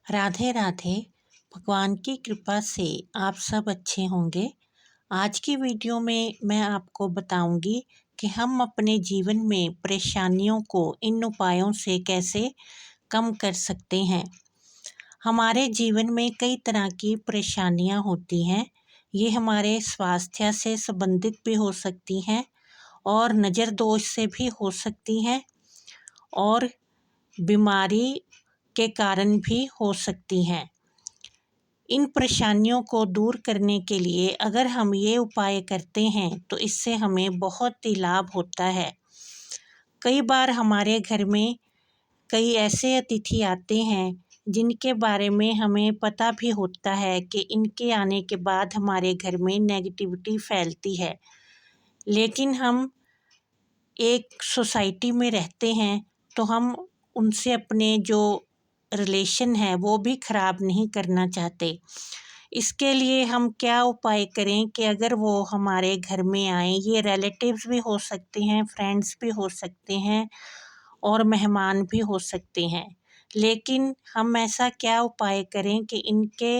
राधे राधे। भगवान की कृपा से आप सब अच्छे होंगे। आज की वीडियो में मैं आपको बताऊंगी कि हम अपने जीवन में परेशानियों को इन उपायों से कैसे कम कर सकते हैं। हमारे जीवन में कई तरह की परेशानियां होती हैं। ये हमारे स्वास्थ्य से संबंधित भी हो सकती हैं और नज़र दोष से भी हो सकती हैं और बीमारी के कारण भी हो सकती हैं। इन परेशानियों को दूर करने के लिए अगर हम ये उपाय करते हैं तो इससे हमें बहुत ही लाभ होता है। कई बार हमारे घर में कई ऐसे अतिथि आते हैं जिनके बारे में हमें पता भी होता है कि इनके आने के बाद हमारे घर में नेगेटिविटी फैलती है, लेकिन हम एक सोसाइटी में रहते हैं तो हम उनसे अपने जो रिलेशन है वो भी ख़राब नहीं करना चाहते। इसके लिए हम क्या उपाय करें कि अगर वो हमारे घर में आए, ये रिलेटिव्स भी हो सकते हैं, फ्रेंड्स भी हो सकते हैं और मेहमान भी हो सकते हैं, लेकिन हम ऐसा क्या उपाय करें कि इनके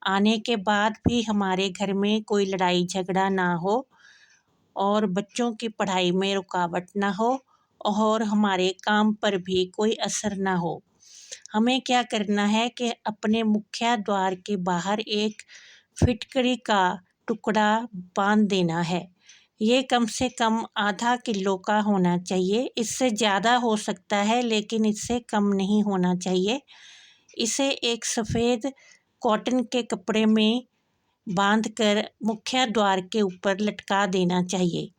आने के बाद भी हमारे घर में कोई लड़ाई झगड़ा ना हो और बच्चों की पढ़ाई में रुकावट ना हो और हमारे काम पर भी कोई असर ना हो। हमें क्या करना है कि अपने मुख्य द्वार के बाहर एक फिटकरी का टुकड़ा बांध देना है। ये कम से कम आधा किलो का होना चाहिए, इससे ज़्यादा हो सकता है लेकिन इससे कम नहीं होना चाहिए। इसे एक सफ़ेद कॉटन के कपड़े में बांधकर मुख्य द्वार के ऊपर लटका देना चाहिए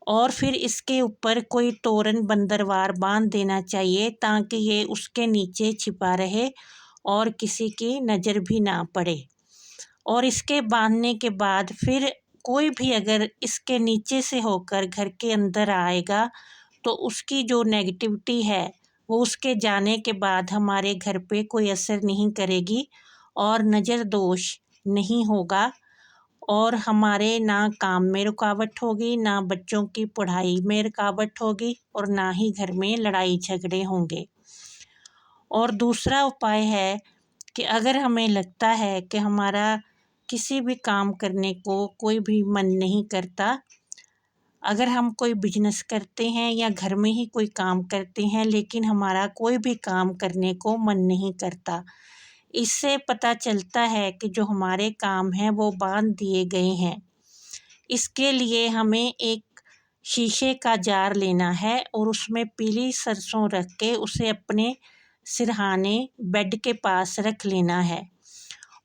और फिर इसके ऊपर कोई तोरण बंदरवार बांध देना चाहिए ताकि ये उसके नीचे छिपा रहे और किसी की नज़र भी ना पड़े। और इसके बांधने के बाद फिर कोई भी अगर इसके नीचे से होकर घर के अंदर आएगा तो उसकी जो नेगेटिविटी है वो उसके जाने के बाद हमारे घर पे कोई असर नहीं करेगी और नज़र दोष नहीं होगा और हमारे ना काम में रुकावट होगी, ना बच्चों की पढ़ाई में रुकावट होगी और ना ही घर में लड़ाई झगड़े होंगे। और दूसरा उपाय है कि अगर हमें लगता है कि हमारा किसी भी काम करने को कोई भी मन नहीं करता, अगर हम कोई बिजनेस करते हैं या घर में ही कोई काम करते हैं लेकिन हमारा कोई भी काम करने को मन नहीं करता, इससे पता चलता है कि जो हमारे काम हैं वो बांध दिए गए हैं। इसके लिए हमें एक शीशे का जार लेना है और उसमें पीली सरसों रख के उसे अपने सिरहाने बेड के पास रख लेना है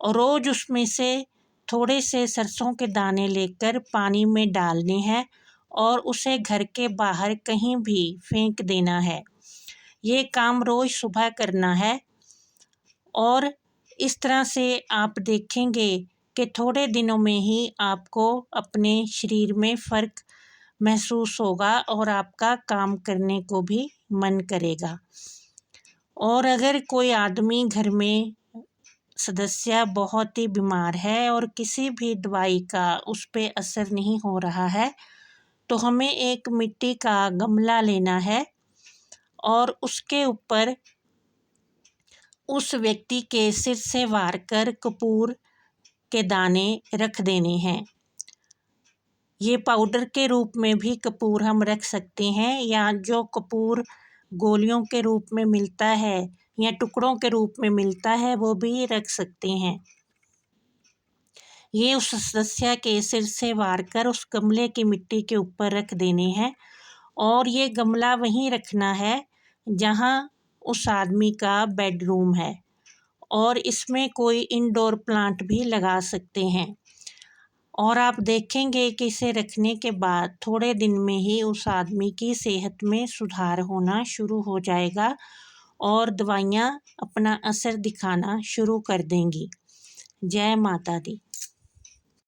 और रोज़ उसमें से थोड़े से सरसों के दाने लेकर पानी में डालने हैं और उसे घर के बाहर कहीं भी फेंक देना है। ये काम रोज़ सुबह करना है और इस तरह से आप देखेंगे कि थोड़े दिनों में ही आपको अपने शरीर में फ़र्क महसूस होगा और आपका काम करने को भी मन करेगा। और अगर कोई आदमी घर में सदस्य बहुत ही बीमार है और किसी भी दवाई का उस पे असर नहीं हो रहा है तो हमें एक मिट्टी का गमला लेना है और उसके ऊपर उस व्यक्ति के सिर से वार कर कपूर के दाने रख देने हैं। ये पाउडर के रूप में भी कपूर हम रख सकते हैं या जो कपूर गोलियों के रूप में मिलता है या टुकड़ों के रूप में मिलता है वो भी रख सकते हैं। ये उस सदस्य के सिर से वार कर उस गमले की मिट्टी के ऊपर रख देने हैं और ये गमला वहीं रखना है जहाँ उस आदमी का बेडरूम है और इसमें कोई इंडोर प्लांट भी लगा सकते हैं। और आप देखेंगे कि इसे रखने के बाद थोड़े दिन में ही उस आदमी की सेहत में सुधार होना शुरू हो जाएगा और दवाइयाँ अपना असर दिखाना शुरू कर देंगी। जय माता दी।